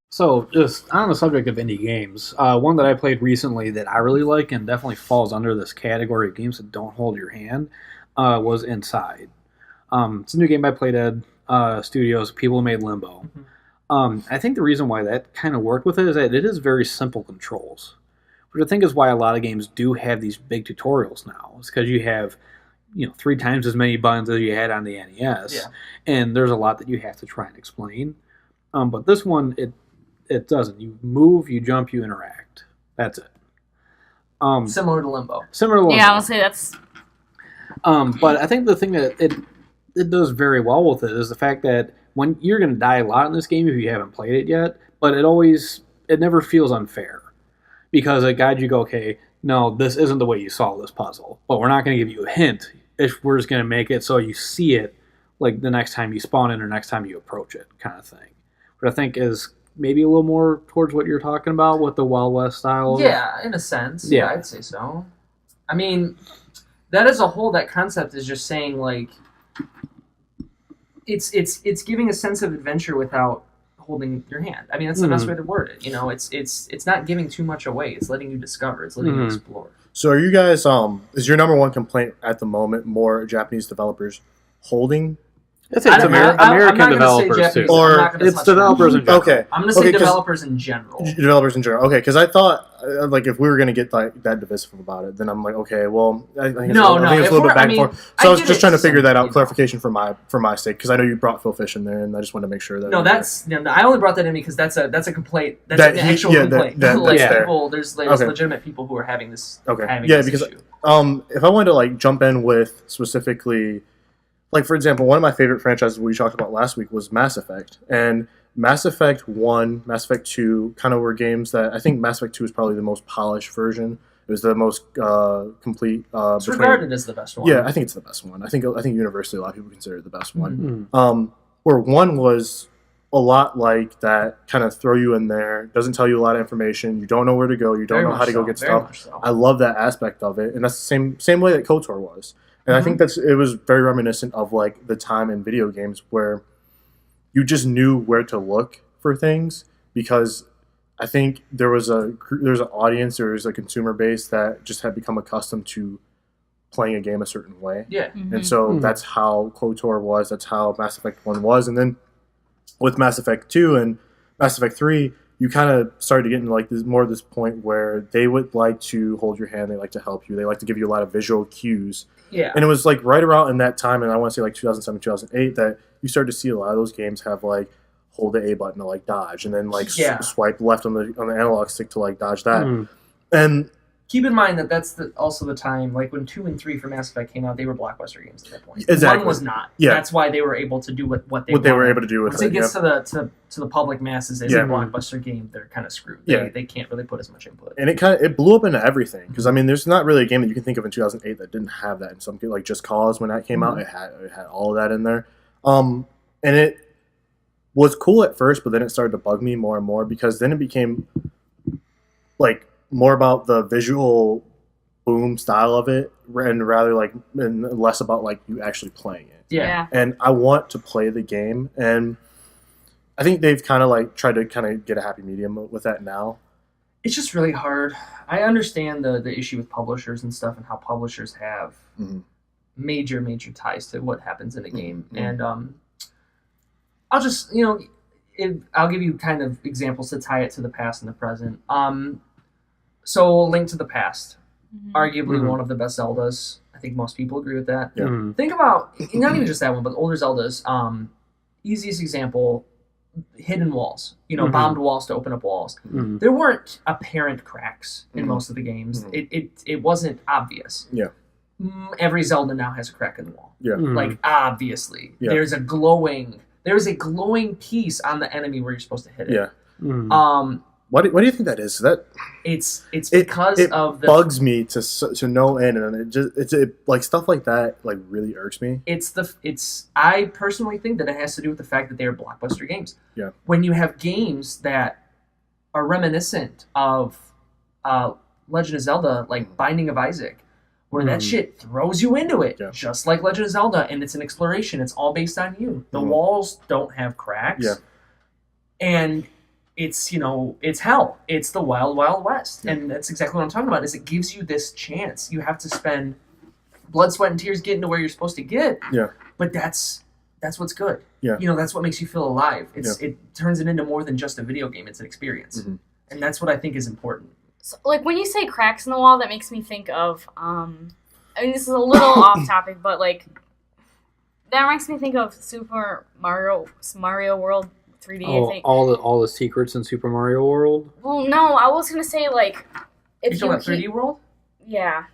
So, just on the subject of indie games, one that I played recently that I really like and definitely falls under this category of games that don't hold your hand was Inside. It's a new game by Playdead Studios, people who made Limbo. I think the reason why that kind of worked with it is that it is very simple controls, which I think is why a lot of games do have these big tutorials now. It's because you have 3 times as many buttons as you had on the NES, and there's a lot that you have to try and explain. But this one, it doesn't. You move, you jump, you interact. That's it. Similar to Limbo. Yeah, I would say that's... But I think the thing that it does very well with it is the fact that when you're going to die a lot in this game if you haven't played it yet, but it never feels unfair. Because it guides you, go, okay, no, this isn't the way you solve this puzzle. But we're not going to give you a hint. We're just going to make it so you see it like the next time you spawn in or next time you approach it, kind of thing. But I think is maybe a little more towards what you're talking about with the Wild West style. Yeah, in a sense. Yeah, I'd say so. I mean, that as a whole, that concept is just saying, like, it's giving a sense of adventure without holding your hand. I mean, that's the best way to word it. It's not giving too much away. It's letting you discover. It's letting you explore. So are you guys, is your number one complaint at the moment more Japanese developers holding? It's American developers too. Or it's developers in general. Okay. I'm going to say developers in general. Developers in general. Okay, because I thought, like, if we were going to get like that divisive about it, then I'm like, okay, well, I think it's a little bit back and forth. So I was just trying to figure that out, clarification for my sake, because I know you brought Phil Fish in there, and I just wanted to make sure that... I only brought that in because that's a complaint. That's an actual complaint. There's legitimate people who are having this issue. If I wanted to, like, jump in with specifically... Like, for example, one of my favorite franchises we talked about last week was Mass Effect. And Mass Effect 1, Mass Effect 2 kind of were games that... I think Mass Effect 2 is probably the most polished version. It was the most complete... it's regarded as the best one. Yeah, I think it's the best one. I think universally a lot of people consider it the best one. Where 1 was a lot like that, kind of throw you in there, doesn't tell you a lot of information, you don't know where to go, you don't know how to go get stuff. I love that aspect of it. And that's the same way that KOTOR was. And I think it was very reminiscent of, like, the time in video games where you just knew where to look for things, because I think there's an audience, there was a consumer base that just had become accustomed to playing a game a certain way. Yeah. And so that's how KOTOR was, that's how Mass Effect 1 was. And then with Mass Effect 2 and Mass Effect 3, you kind of started to get into, like, this point where they would like to hold your hand, they like to help you, they like to give you a lot of visual cues. Yeah. And it was, like, right around in that time, and I want to say, like, 2007, 2008, that you started to see a lot of those games have, like, hold the A button to, like, dodge, and then, like, swipe left on the analog stick to, like, dodge that. And keep in mind that that's also the time, like, when 2 and 3 for Mass Effect came out, they were blockbuster games at that point. Exactly. 1 was not. Yeah. That's why they were able to do what they were able to do with it. Once it gets to the public masses as a blockbuster game, they're kind of screwed. They can't really put as much input. And it blew up into everything, because I mean, there's not really a game that you can think of in 2008 that didn't have that. In some, like, Just Cause, when that came out, it had all of that in there. And it was cool at first, but then it started to bug me more and more, because then it became, like, more about the visual boom style of it, and rather, like, and less about, like, you actually playing it. Yeah. And I want to play the game, and I think they've kind of, like, tried to kind of get a happy medium with that now. It's just really hard. I understand the issue with publishers and stuff, and how publishers have major ties to what happens in a game. And I'll just, I'll give you kind of examples to tie it to the past and the present. So Link to the Past, arguably one of the best Zeldas. I think most people agree with that. Yeah. Think about, not even just that one, but older Zeldas. Easiest example, hidden walls. Bombed walls to open up walls. There weren't apparent cracks in most of the games. It wasn't obvious. Yeah. Every Zelda now has a crack in the wall. Yeah. Like, obviously. Yeah. There's a glowing piece on the enemy where you're supposed to hit it. Yeah. Why do you think that is? It's because of the... It bugs me to no end, and it like, stuff like that, like, really irks me. I personally think that it has to do with the fact that they are blockbuster games. Yeah. When you have games that are reminiscent of Legend of Zelda, like Binding of Isaac, where that shit throws you into it, just like Legend of Zelda, and it's an exploration. It's all based on you. The walls don't have cracks, and it's it's hell. It's the wild, wild west, and that's exactly what I'm talking about. Is it gives you this chance. You have to spend blood, sweat, and tears getting to where you're supposed to get. Yeah, but that's what's good. Yeah, that's what makes you feel alive. It turns it into more than just a video game. It's an experience, and that's what I think is important. So, like, when you say cracks in the wall, that makes me think of, I mean, this is a little off topic, but, like, that makes me think of Super Mario World 3D, I think. All the secrets in Super Mario World? Well, no, I was going to say, like, if you talking about 3D World? Yeah.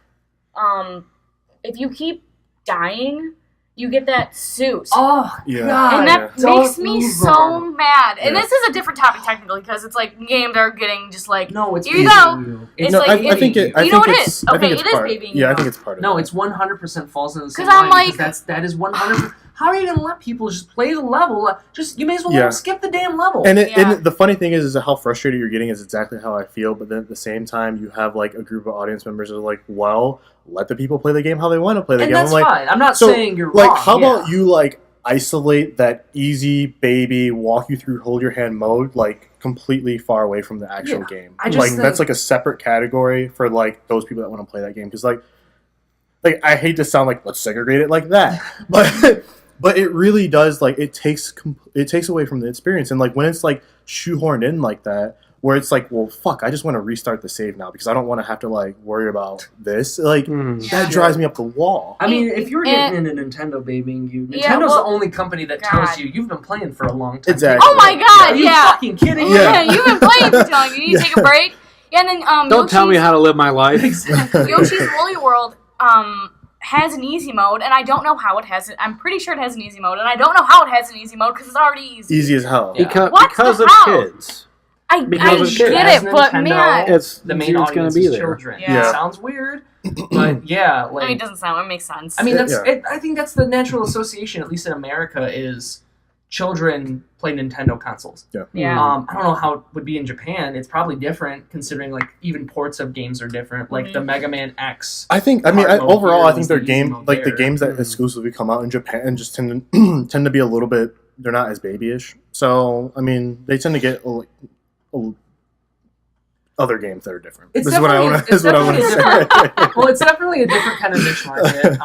If you keep dying, you get that suit. Oh, yeah. God. And that makes me so mad. And this is a different topic technically, because it's like games are getting just like, no, it's here you go. It's no, like, I think it is. Okay, it is babying you. Yeah, I think it's part of it. No, it's 100% falls in the same 'Cause I'm line, like- because that is 100%. How are you going to let people just play the level? You may as well let them skip the damn level. And the funny thing is how frustrated you're getting is exactly how I feel. But then at the same time, you have like a group of audience members that are like, well, let the people play the game how they want to play the game. That's I'm like, fine. I'm not saying you're like, wrong. how about you like isolate that easy baby, walk you through, hold your hand mode, like completely far away from the actual game. I just like think that's like a separate category for like those people that want to play that game. Because like I hate to sound like let's segregate it like that, but it really does, like, it takes away from the experience. And, like, when it's, like, shoehorned in like that, where it's like, well, fuck, I just want to restart the save now because I don't want to have to, like, worry about this. Like, that drives me up the wall. I mean, if you're getting into Nintendo babying you, Nintendo's the only company that tells you you've been playing for a long time. Exactly. Oh, my God, Are you fucking kidding me? Yeah, you've been playing for too long. You need to take a break. Yeah, and then, Don't tell me how to live my life. Yoshi's Woolly World, has an easy mode, and I don't know how it has it. I'm pretty sure it has an easy mode, and I don't know how it has an easy mode because it's already easy. Easy as hell. Because of kids. I get it, but man, it's the main audience is children. Yeah. It sounds weird, but yeah, like I mean, it doesn't sound. It makes sense. I mean, I think that's the natural association, at least in America, is children play Nintendo consoles. Yeah. I don't know how it would be in Japan. It's probably different, considering like even ports of games are different. Like the Mega Man X. Overall, I think their game, like the games that exclusively come out in Japan, just tend to be a little bit. They're not as babyish. So I mean, they tend to get other games that are different. This is what I want to say. Well, it's definitely a different kind of niche market.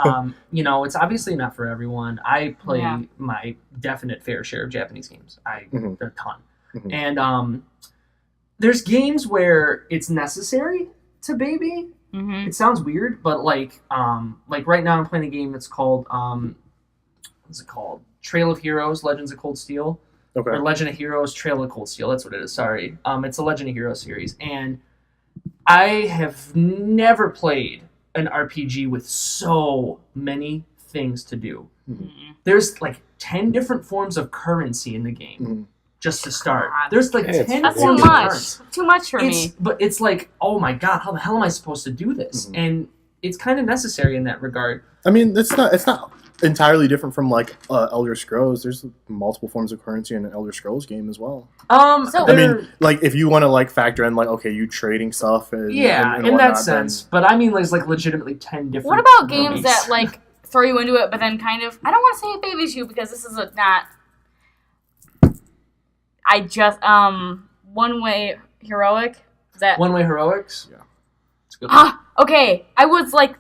It's obviously not for everyone. I play my definite fair share of Japanese games. They're a ton. And there's games where it's necessary to baby. It sounds weird, but like right now I'm playing a game that's called what's it called? Trail of Heroes: Legends of Cold Steel. Okay. Or Legend of Heroes: Trail of Cold Steel. That's what it is. Sorry. It's a Legend of Heroes series, and I have never played an RPG with so many things to do. There's like 10 different forms of currency in the game just to start. There's like 10 that's forms too of much. currency. Too much for me. But it's like, oh my god, how the hell am I supposed to do this? And it's kind of necessary in that regard. I mean, it's not entirely different from like Elder Scrolls. There's multiple forms of currency in an Elder Scrolls game as well. I mean, like if you want to like factor in like you trading stuff and in whatnot, that sense. But I mean, there's like legitimately 10 different. What about games that like throw you into it, but then kind of I don't want to say it babies you because this is not. I just One Way Heroic. Is that One Way Heroics? Yeah, it's a good. Okay. I was like.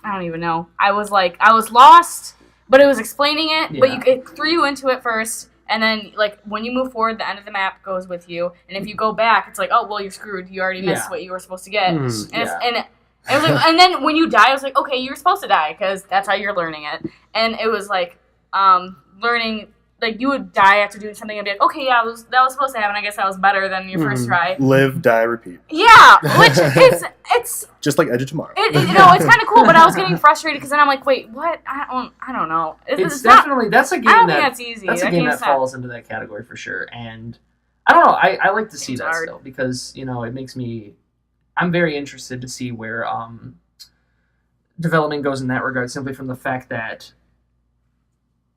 I don't even know. I was lost, but it was explaining it. But it threw you into it first, and then like when you move forward, the end of the map goes with you. And if you go back, it's like, oh well, you're screwed. You already missed what you were supposed to get. And it was like, and then when you die, I was like, okay, you're supposed to die because that's how you're learning it. And it was like learning. Like, you would die after doing something and be like, okay, yeah, that was supposed to happen. I guess that was better than your first try. Live, die, repeat. Yeah, which it's just like Edge of Tomorrow. It's kind of cool, but I was getting frustrated because then I'm like, wait, what? I don't know. It's definitely that's a game I don't think that's easy. That's a game that falls into that category for sure. And I don't know. I like to see that still because it makes me. I'm very interested to see where development goes in that regard. Simply from the fact that.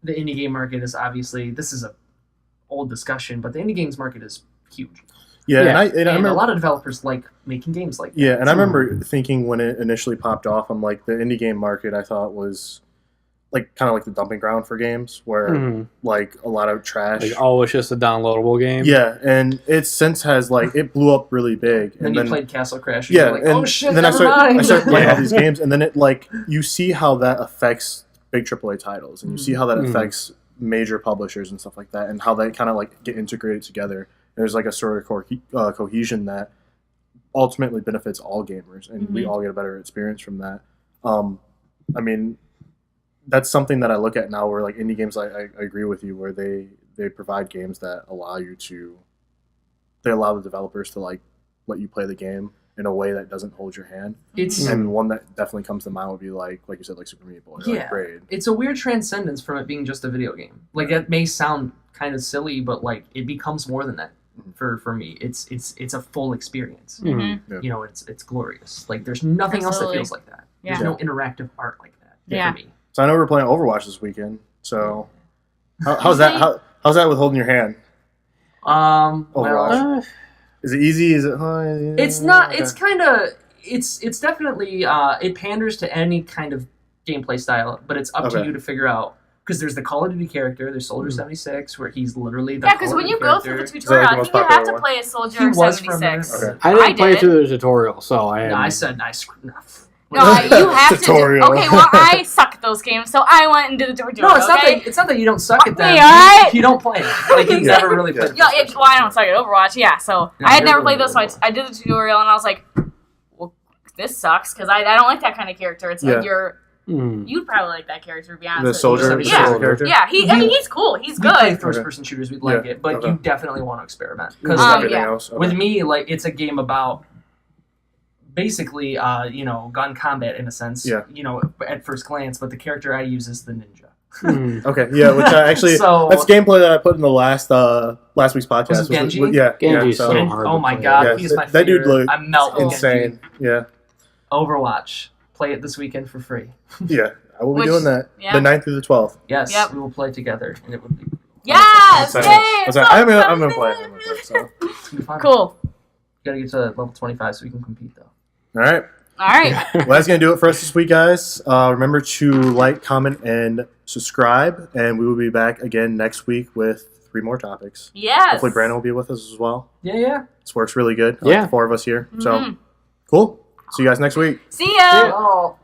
The indie game market is obviously, this is a old discussion, but the indie games market is huge. Yeah, Yeah. and I And remember a lot of developers like making games like that. Yeah, and I remember thinking when it initially popped off, I'm like, the indie game market I thought was like kind of like the dumping ground for games, where like a lot of trash. Like, oh, it's just a downloadable game. Yeah, and it since has like it blew up really big. And then you played Castle Crashers. Yeah, You're like, and, oh shit, and then I never started mind. playing all these games, and then it like you see how that affects big AAA titles, and you see how that affects major publishers and stuff like that, and how they kind of like get integrated together. There's like a sort of cohesion that ultimately benefits all gamers, and we all get a better experience from that. I mean, that's something that I look at now, where like indie games, I agree with you, where they provide games that allow the developers to like let you play the game in a way that doesn't hold your hand. And one that definitely comes to mind would be like you said, like Super Meat Boy, or like Braid. It's a weird transcendence from it being just a video game. Like that may sound kind of silly, but like it becomes more than that. For me, it's a full experience. You know, it's glorious. Like there's nothing else that feels like that. There's no interactive art like that for me. So I know we're playing Overwatch this weekend. So how's that? How's that with holding your hand? Well, is it easy? Is it hard? it's not. Okay. It's kind of. It's definitely. It panders to any kind of gameplay style, but it's up to you to figure out. Because there's the Call of Duty character, there's Soldier 76, where he's literally the because when you go through the tutorial, I think you have to play as Soldier 76. Okay. I didn't play through the tutorial, so I. No, I said nice. No, you have tutorial. to. Okay, well, I suck at those games, so I went and did the tutorial. No, it's not that you don't suck at them. Right? You don't play it. Like you've never really played it. Well, I don't suck at Overwatch. Yeah, so I had never played those, so I did the tutorial, and I was like, well, this sucks because I don't like that kind of character. It's like you'd probably like that character, to be honest. The soldier, character. Yeah, I mean, he's cool. He's good. We play first-person shooters, we'd like it, but you definitely want to experiment. Because else. With me, like it's a game about basically, gun combat in a sense. Yeah. At first glance, but the character I use is the ninja. Okay, yeah, which actually that's gameplay that I put in the last week's podcast. Was it Genji? Genji's so hard. Oh my god, he's my favorite. That dude looked I'm melting. Insane. Genji. Yeah. Overwatch. Play it this weekend for free. Yeah, I will be doing that. Yeah. The 9th through the 12th. Yes, we will play together, and it would be. Yes! I'm gonna play it. So. It's gonna be fun. Cool. You gotta get to level 25 so we can compete, though. All right. Well, that's going to do it for us this week, guys. Remember to like, comment, and subscribe. And we will be back again next week with 3 more topics. Yes. Hopefully Brandon will be with us as well. Yeah. This works really good. Yeah. The 4 of us here. So, cool. See you guys next week. See ya. Oh.